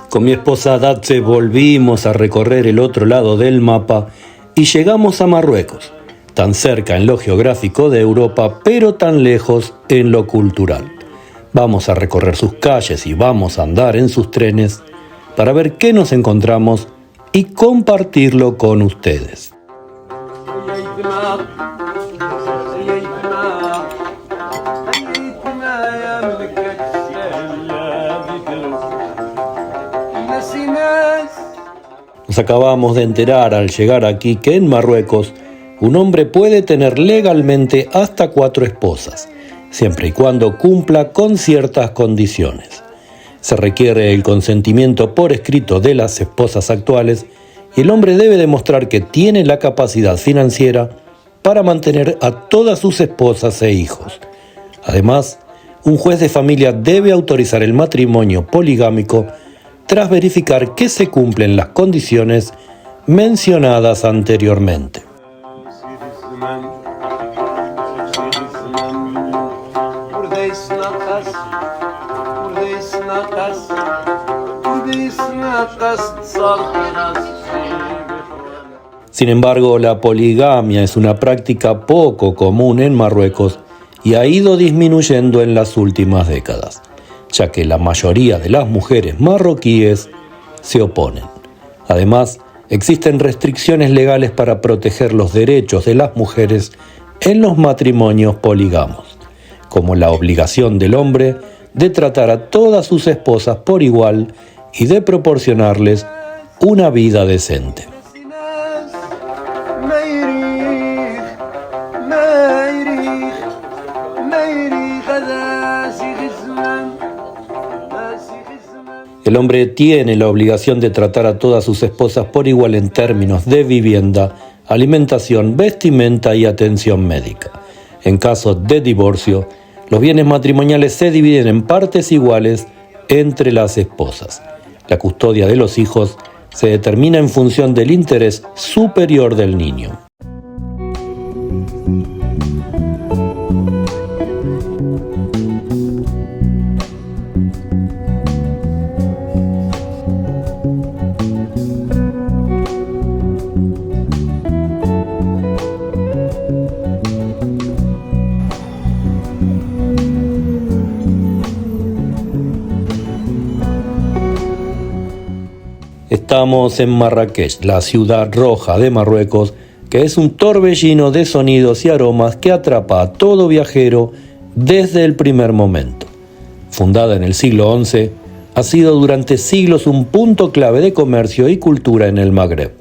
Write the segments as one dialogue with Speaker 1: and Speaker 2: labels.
Speaker 1: Con mi esposa Datse volvimos a recorrer el otro lado del mapa y llegamos a Marruecos, tan cerca en lo geográfico de Europa, pero tan lejos en lo cultural. Vamos a recorrer sus calles y vamos a andar en sus trenes para ver qué nos encontramos y compartirlo con ustedes. Nos acabamos de enterar al llegar aquí que en Marruecos un hombre puede tener legalmente hasta 4 esposas, siempre y cuando cumpla con ciertas condiciones. Se requiere el consentimiento por escrito de las esposas actuales y el hombre debe demostrar que tiene la capacidad financiera para mantener a todas sus esposas e hijos. Además, un juez de familia debe autorizar el matrimonio poligámico tras verificar que se cumplen las condiciones mencionadas anteriormente. Sin embargo, la poligamia es una práctica poco común en Marruecos y ha ido disminuyendo en las últimas décadas, ya que la mayoría de las mujeres marroquíes se oponen. Además, existen restricciones legales para proteger los derechos de las mujeres en los matrimonios polígamos, como la obligación del hombre de tratar a todas sus esposas por igual y de proporcionarles una vida decente. El hombre tiene la obligación de tratar a todas sus esposas por igual en términos de vivienda, alimentación, vestimenta y atención médica. En caso de divorcio, los bienes matrimoniales se dividen en partes iguales entre las esposas. La custodia de los hijos se determina en función del interés superior del niño. Estamos en Marrakech, la ciudad roja de Marruecos, que es un torbellino de sonidos y aromas que atrapa a todo viajero desde el primer momento. Fundada en el siglo XI, ha sido durante siglos un punto clave de comercio y cultura en el Magreb,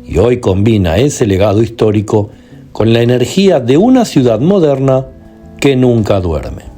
Speaker 1: y hoy combina ese legado histórico con la energía de una ciudad moderna que nunca duerme.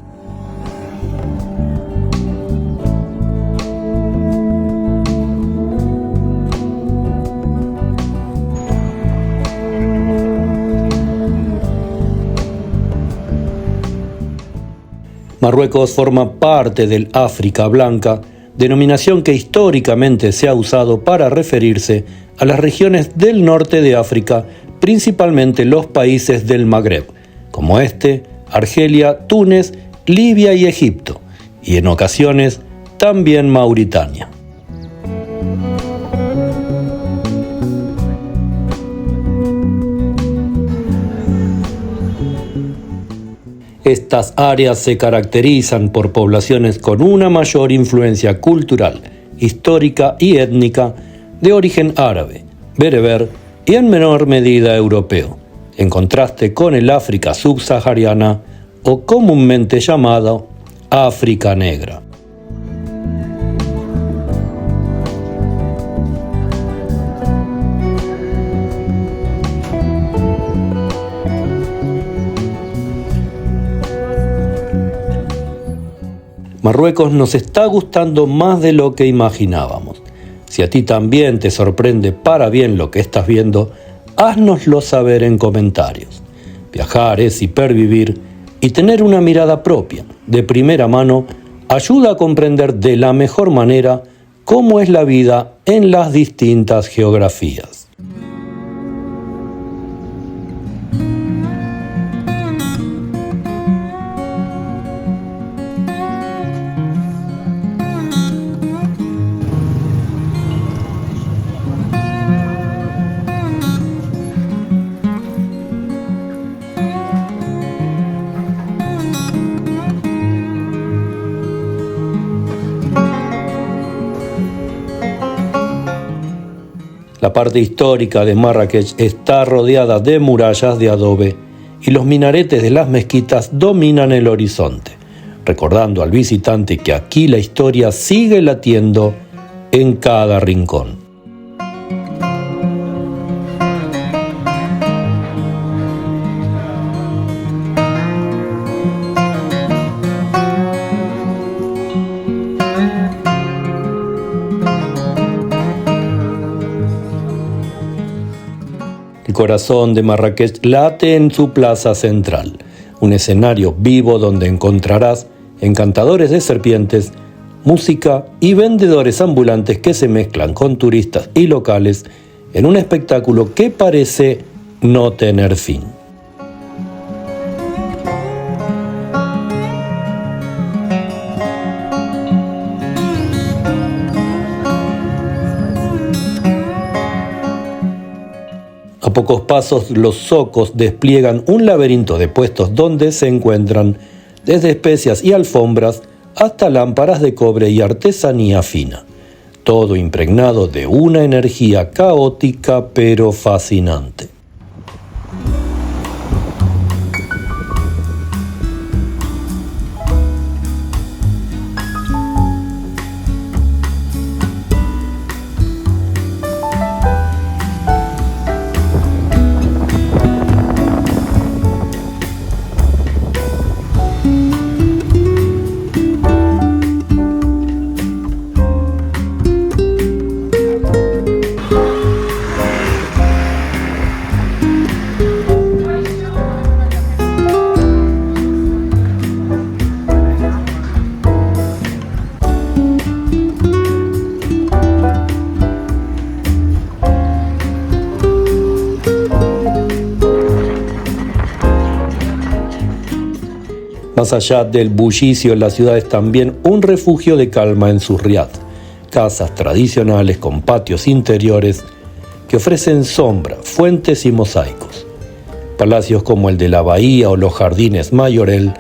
Speaker 1: Marruecos forma parte del África Blanca, denominación que históricamente se ha usado para referirse a las regiones del norte de África, principalmente los países del Magreb, como Argelia, Túnez, Libia y Egipto, y en ocasiones también Mauritania. Estas áreas se caracterizan por poblaciones con una mayor influencia cultural, histórica y étnica de origen árabe, bereber y en menor medida europeo, en contraste con el África subsahariana o comúnmente llamado África Negra. Marruecos nos está gustando más de lo que imaginábamos. Si a ti también te sorprende para bien lo que estás viendo, háznoslo saber en comentarios. Viajar es hipervivir y tener una mirada propia, de primera mano, ayuda a comprender de la mejor manera cómo es la vida en las distintas geografías. La parte histórica de Marrakech está rodeada de murallas de adobe y los minaretes de las mezquitas dominan el horizonte, recordando al visitante que aquí la historia sigue latiendo en cada rincón. El corazón de Marrakech late en su plaza central, un escenario vivo donde encontrarás encantadores de serpientes, música y vendedores ambulantes que se mezclan con turistas y locales en un espectáculo que parece no tener fin. A pocos pasos, los zocos despliegan un laberinto de puestos donde se encuentran desde especias y alfombras hasta lámparas de cobre y artesanía fina, todo impregnado de una energía caótica pero fascinante. Más allá del bullicio, la ciudad es también un refugio de calma en sus riad, casas tradicionales con patios interiores que ofrecen sombra, fuentes y mosaicos. Palacios como el de la Bahía o los Jardines Mayorel,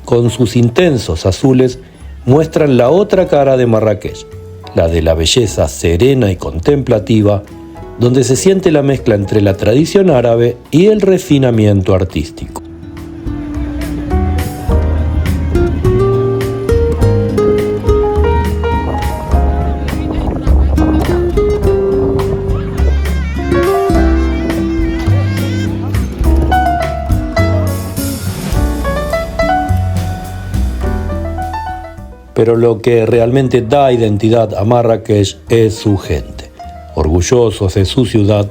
Speaker 1: con sus intensos azules, muestran la otra cara de Marrakech, la de la belleza serena y contemplativa, donde se siente la mezcla entre la tradición árabe y el refinamiento artístico. Pero lo que realmente da identidad a Marrakech es su gente. Orgullosos de su ciudad,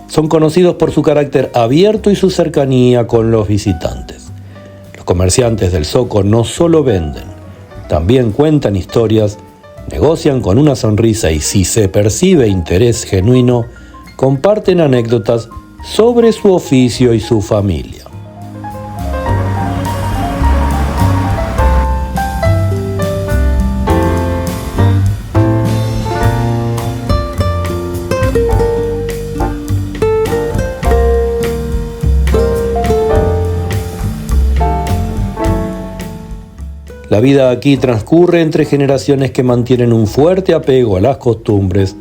Speaker 1: son conocidos por su carácter abierto y su cercanía con los visitantes. Los comerciantes del zoco no solo venden, también cuentan historias, negocian con una sonrisa y, si se percibe interés genuino, comparten anécdotas sobre su oficio y su familia. La vida aquí transcurre entre generaciones que mantienen un fuerte apego a las costumbres,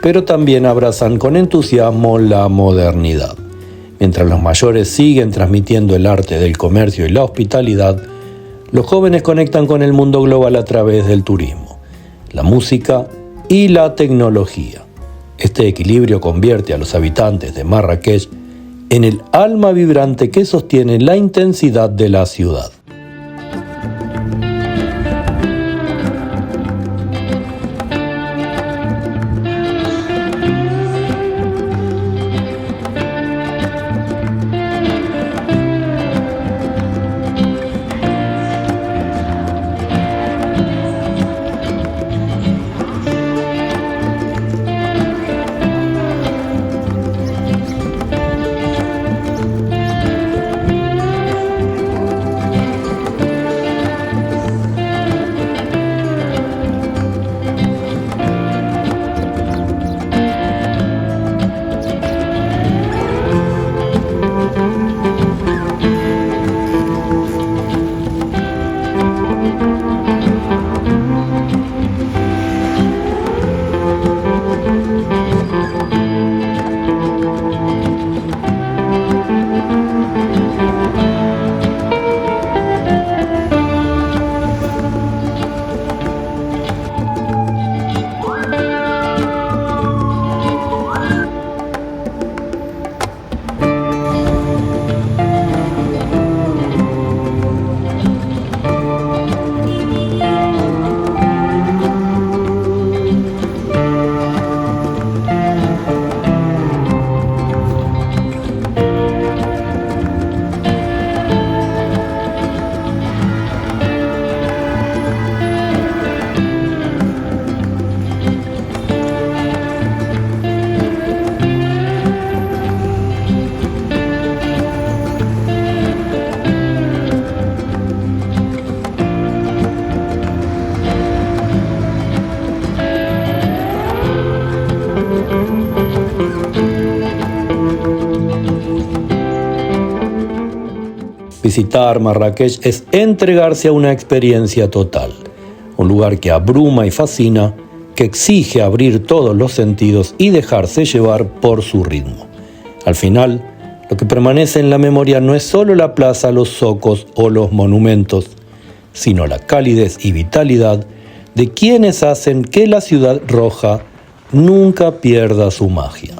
Speaker 1: pero también abrazan con entusiasmo la modernidad. Mientras los mayores siguen transmitiendo el arte del comercio y la hospitalidad, los jóvenes conectan con el mundo global a través del turismo, la música y la tecnología. Este equilibrio convierte a los habitantes de Marrakech en el alma vibrante que sostiene la intensidad de la ciudad. Visitar Marrakech es entregarse a una experiencia total, un lugar que abruma y fascina, que exige abrir todos los sentidos y dejarse llevar por su ritmo. Al final, lo que permanece en la memoria no es solo la plaza, los zocos o los monumentos, sino la calidez y vitalidad de quienes hacen que la ciudad roja nunca pierda su magia.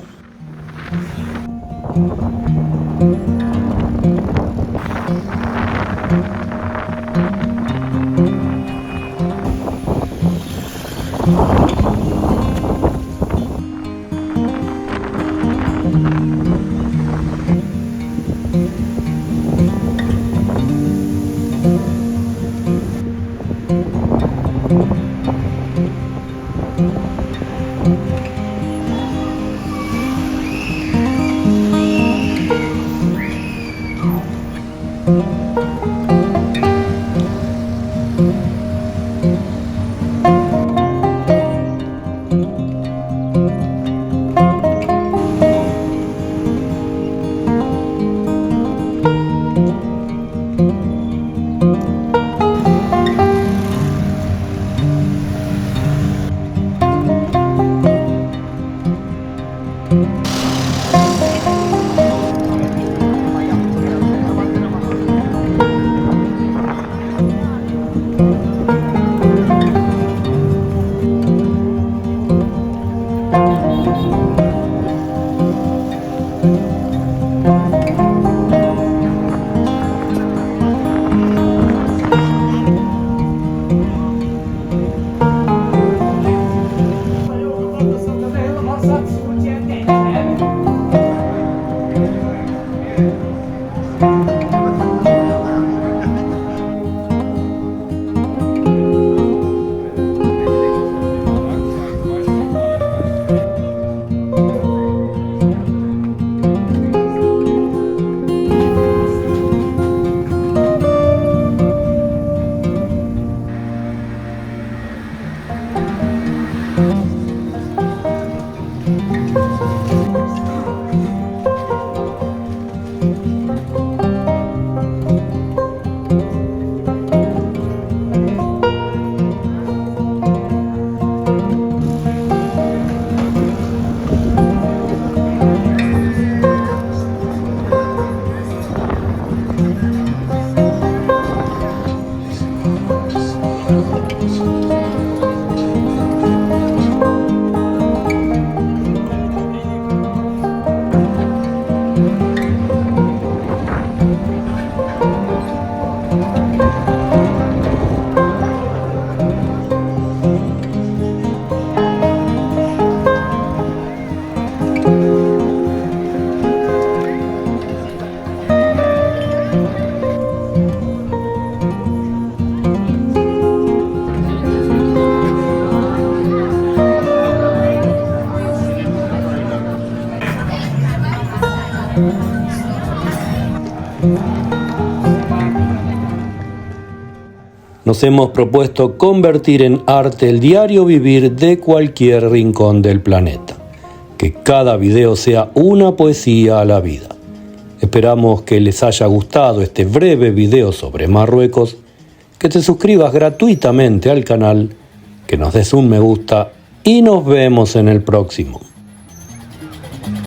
Speaker 1: Nos hemos propuesto convertir en arte el diario vivir de cualquier rincón del planeta. Que cada video sea una poesía a la vida. Esperamos que les haya gustado este breve video sobre Marruecos, que te suscribas gratuitamente al canal, que nos des un me gusta y nos vemos en el próximo.